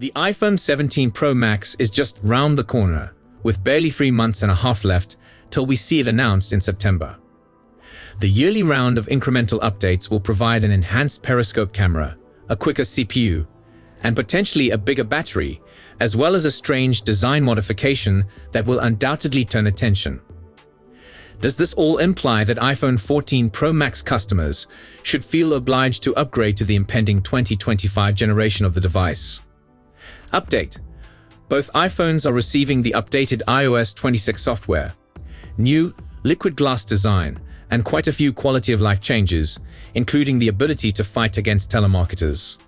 The iPhone 17 Pro Max is just round the corner, with barely 3 months and a half left till we see it announced in September. The yearly round of incremental updates will provide an enhanced periscope camera, a quicker CPU, and potentially a bigger battery, as well as a strange design modification that will undoubtedly turn attention. Does this all imply that iPhone 14 Pro Max customers should feel obliged to upgrade to the impending 2025 generation of the device? Update. Both iPhones are receiving the updated iOS 26 software, new liquid glass design, and quite a few quality of life changes, including the ability to fight against telemarketers.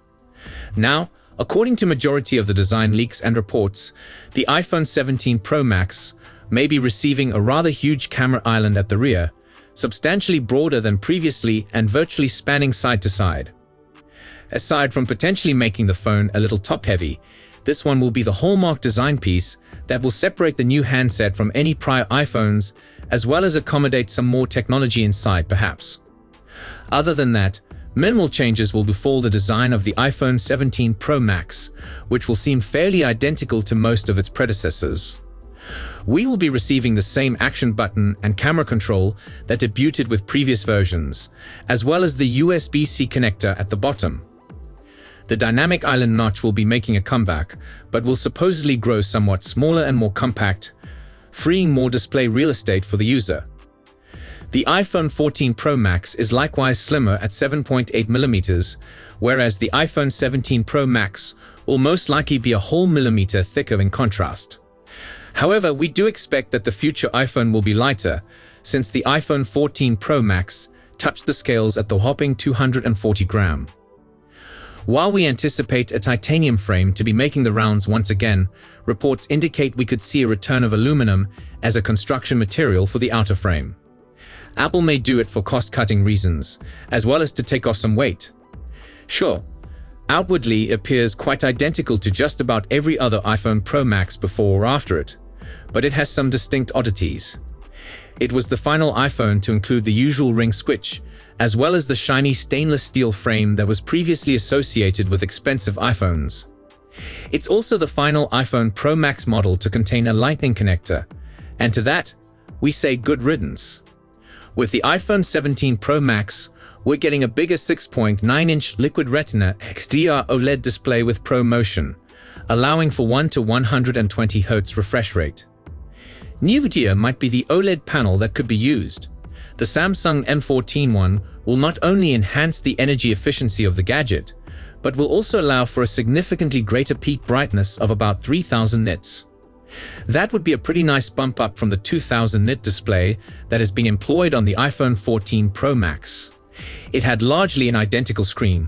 Now, according to majority of the design leaks and reports, the iPhone 17 Pro Max may be receiving a rather huge camera island at the rear, substantially broader than previously and virtually spanning side to side. Aside from potentially making the phone a little top-heavy, this one will be the hallmark design piece that will separate the new handset from any prior iPhones, as well as accommodate some more technology inside perhaps. Other than that, minimal changes will befall the design of the iPhone 17 Pro Max, which will seem fairly identical to most of its predecessors. We will be receiving the same action button and camera control that debuted with previous versions, as well as the USB-C connector at the bottom. The dynamic island notch will be making a comeback, but will supposedly grow somewhat smaller and more compact, freeing more display real estate for the user. The iPhone 14 Pro Max is likewise slimmer at 7.8mm, whereas the iPhone 17 Pro Max will most likely be a whole millimeter thicker in contrast. However, we do expect that the future iPhone will be lighter, since the iPhone 14 Pro Max touched the scales at the whopping 240 grams. While we anticipate a titanium frame to be making the rounds once again, reports indicate we could see a return of aluminum as a construction material for the outer frame. Apple may do it for cost-cutting reasons, as well as to take off some weight. Sure, outwardly it appears quite identical to just about every other iPhone Pro Max before or after it, but it has some distinct oddities. It was the final iPhone to include the usual ring switch, as well as the shiny stainless steel frame that was previously associated with expensive iPhones. It's also the final iPhone Pro Max model to contain a Lightning connector, and to that, we say good riddance. With the iPhone 17 Pro Max, we're getting a bigger 6.9-inch Liquid Retina XDR OLED display with ProMotion, allowing for 1 to 120 Hz refresh rate. New here might be the OLED panel that could be used. The Samsung M14 one will not only enhance the energy efficiency of the gadget, but will also allow for a significantly greater peak brightness of about 3000 nits. That would be a pretty nice bump up from the 2000 nit display that is being employed on the iPhone 14 Pro Max. It had largely an identical screen,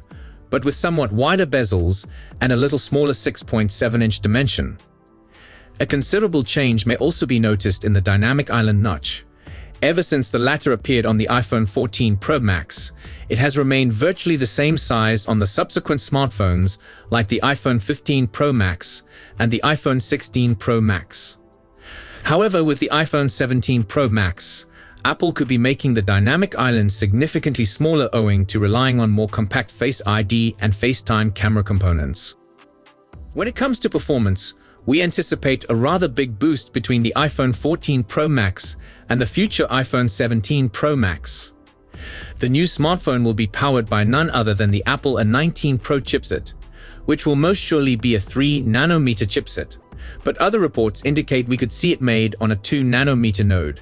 but with somewhat wider bezels and a little smaller 6.7-inch dimension. A considerable change may also be noticed in the dynamic island notch. Ever since the latter appeared on the iPhone 14 Pro Max, it has remained virtually the same size on the subsequent smartphones like the iPhone 15 Pro Max and the iPhone 16 Pro Max. However, with the iPhone 17 Pro Max, Apple could be making the dynamic island significantly smaller owing to relying on more compact Face ID and FaceTime camera components. When it comes to performance, we anticipate a rather big boost between the iPhone 14 Pro Max and the future iPhone 17 Pro Max. The new smartphone will be powered by none other than the Apple A19 Pro chipset, which will most surely be a 3nm chipset, but other reports indicate we could see it made on a 2nm node.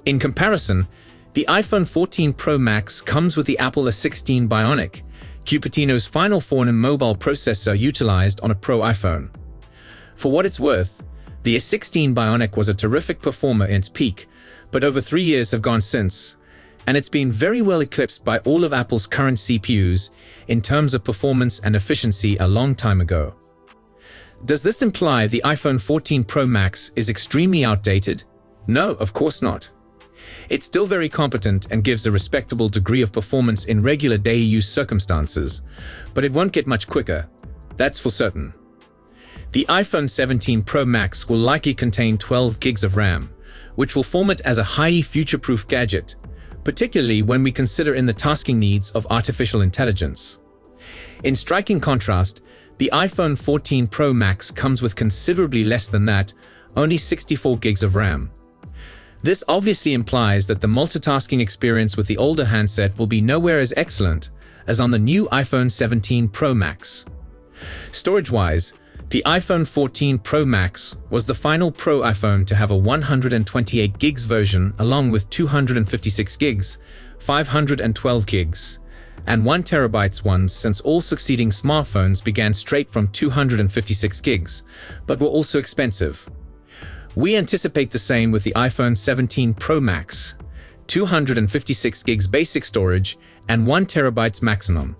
In comparison, the iPhone 14 Pro Max comes with the Apple A16 Bionic, Cupertino's final form mobile processor utilized on a Pro iPhone. For what it's worth, the A16 Bionic was a terrific performer in its peak, but over 3 years have gone since, and it's been very well eclipsed by all of Apple's current CPUs in terms of performance and efficiency a long time ago. Does this imply the iPhone 14 Pro Max is extremely outdated? No, of course not. It's still very competent and gives a respectable degree of performance in regular day use circumstances, but it won't get much quicker, that's for certain. The iPhone 17 Pro Max will likely contain 12 gigs of RAM, which will form it as a highly future-proof gadget, particularly when we consider in the tasking needs of artificial intelligence. In striking contrast, the The iPhone 14 Pro Max comes with considerably less than that, only 64 gigs of RAM. This obviously implies that the multitasking experience with the older handset will be nowhere as excellent as on the new iPhone 17 Pro Max. Storage-wise, the iPhone 14 Pro Max was the final Pro iPhone to have a 128 gigs version along with 256 gigs, 512 gigs, and 1 terabyte ones, since all succeeding smartphones began straight from 256 gigs, but were also expensive. We anticipate the same with the iPhone 17 Pro Max, 256 gigs basic storage and 1 terabyte maximum.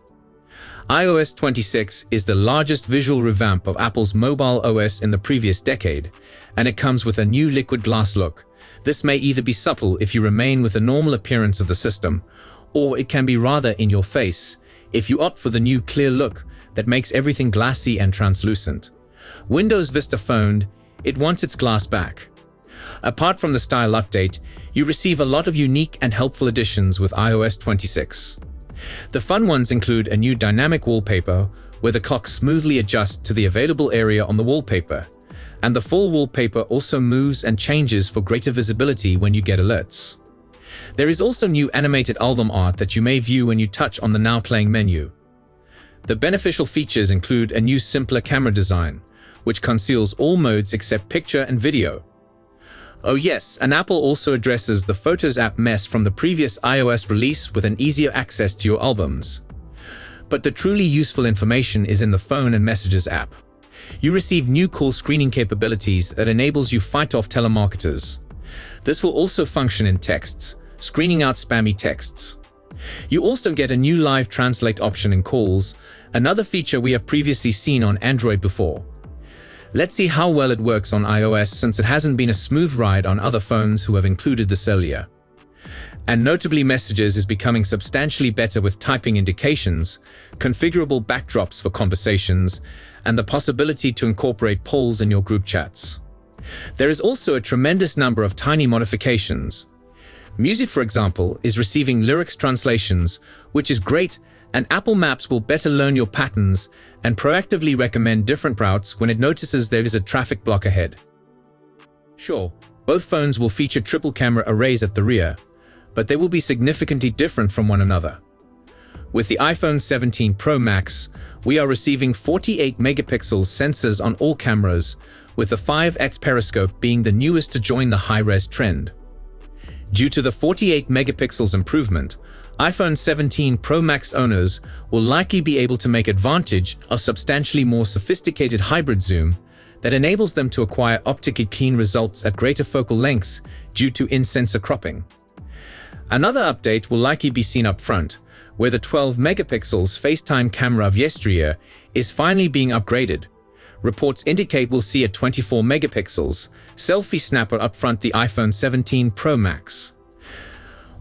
iOS 26 is the largest visual revamp of Apple's mobile OS in the previous decade, and it comes with a new liquid glass look. This may either be subtle if you remain with the normal appearance of the system, or it can be rather in your face if you opt for the new clear look that makes everything glassy and translucent. Windows Vista Phone, it wants its glass back. Apart from the style update, you receive a lot of unique and helpful additions with iOS 26. The fun ones include a new dynamic wallpaper where the clock smoothly adjusts to the available area on the wallpaper, and the full wallpaper also moves and changes for greater visibility when you get alerts. There is also new animated album art that you may view when you touch on the Now Playing menu. The beneficial features include a new simpler camera design, which conceals all modes except picture and video. Oh yes, and Apple also addresses the Photos app mess from the previous iOS release with an easier access to your albums. But the truly useful information is in the Phone and Messages app. You receive new call screening capabilities that enables you fight off telemarketers. This will also function in texts, screening out spammy texts. You also get a new live translate option in calls, another feature we have previously seen on Android before. Let's see how well it works on iOS, since it hasn't been a smooth ride on other phones who have included this earlier. And notably, Messages is becoming substantially better with typing indications, configurable backdrops for conversations, and the possibility to incorporate polls in your group chats. There is also a tremendous number of tiny modifications. Music, for example, is receiving lyrics translations, which is great, and Apple Maps will better learn your patterns and proactively recommend different routes when it notices there is a traffic block ahead. Sure, both phones will feature triple camera arrays at the rear, but they will be significantly different from one another. With the iPhone 17 Pro Max, we are receiving 48 megapixels sensors on all cameras, with the 5x periscope being the newest to join the high-res trend. Due to the 48 megapixels improvement, iPhone 17 Pro Max owners will likely be able to make advantage of substantially more sophisticated hybrid zoom that enables them to acquire optically clean results at greater focal lengths due to in-sensor cropping. Another update will likely be seen up front, where the 12 megapixels FaceTime camera of yesteryear is finally being upgraded. Reports indicate we'll see a 24 megapixels selfie snapper up front the iPhone 17 Pro Max.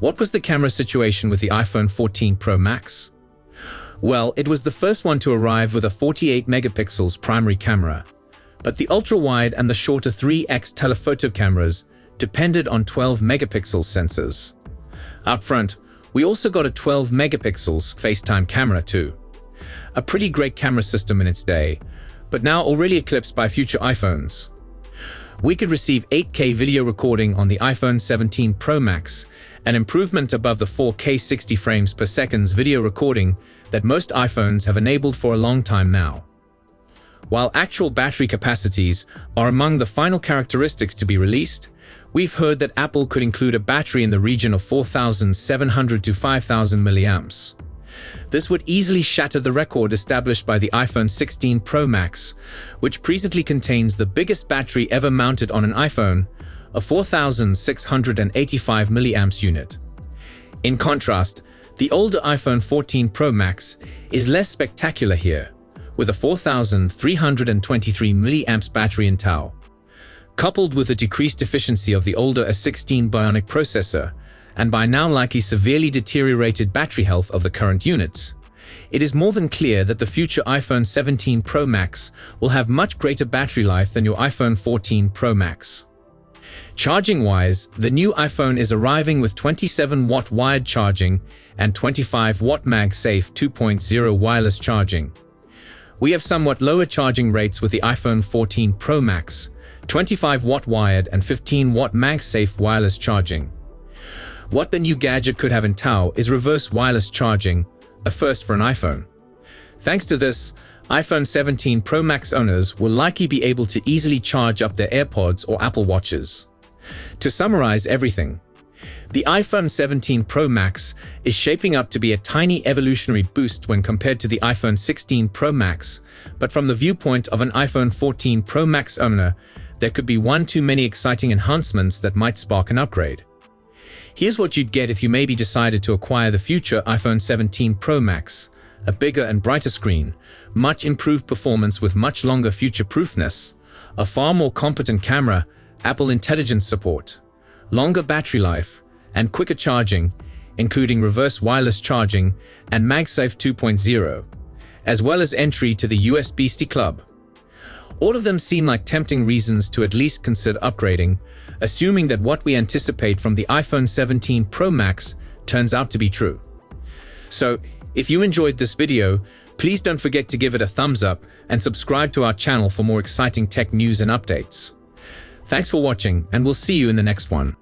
What was the camera situation with the iPhone 14 Pro Max? Well, it was the first one to arrive with a 48 megapixels primary camera, but the ultra-wide and the shorter 3x telephoto cameras depended on 12 megapixel sensors. Up front, we also got a 12 megapixels FaceTime camera too. A pretty great camera system in its day, but now already eclipsed by future iPhones. We could receive 8K video recording on the iPhone 17 Pro Max, an improvement above the 4K 60 frames per second video recording that most iPhones have enabled for a long time now. While actual battery capacities are among the final characteristics to be released, we've heard that Apple could include a battery in the region of 4,700 to 5,000 milliamps. This would easily shatter the record established by the iPhone 16 Pro Max, which presently contains the biggest battery ever mounted on an iPhone, a 4,685 milliamps unit. In contrast, the older iPhone 14 Pro Max is less spectacular here, with a 4,323 milliamps battery in tow. Coupled with the decreased efficiency of the older A16 Bionic processor, and by now likely severely deteriorated battery health of the current units, it is more than clear that the future iPhone 17 Pro Max will have much greater battery life than your iPhone 14 Pro Max. Charging-wise, the new iPhone is arriving with 27-watt wired charging and 25-watt MagSafe 2.0 wireless charging. We have somewhat lower charging rates with the iPhone 14 Pro Max, 25-watt wired and 15-watt MagSafe wireless charging. What the new gadget could have in tow is reverse wireless charging, a first for an iPhone. Thanks to this, iPhone 17 Pro Max owners will likely be able to easily charge up their AirPods or Apple Watches. To summarize everything, the iPhone 17 Pro Max is shaping up to be a tiny evolutionary boost when compared to the iPhone 16 Pro Max, but from the viewpoint of an iPhone 14 Pro Max owner, there could be one too many exciting enhancements that might spark an upgrade. Here's what you'd get if you maybe decided to acquire the future iPhone 17 Pro Max: a bigger and brighter screen, much improved performance with much longer future-proofness, a far more competent camera, Apple Intelligence support, longer battery life, and quicker charging, including reverse wireless charging and MagSafe 2.0, as well as entry to the USB-C club. All of them seem like tempting reasons to at least consider upgrading, assuming that what we anticipate from the iPhone 17 Pro Max turns out to be true. So, if you enjoyed this video, please don't forget to give it a thumbs up and subscribe to our channel for more exciting tech news and updates. Thanks for watching, and we'll see you in the next one.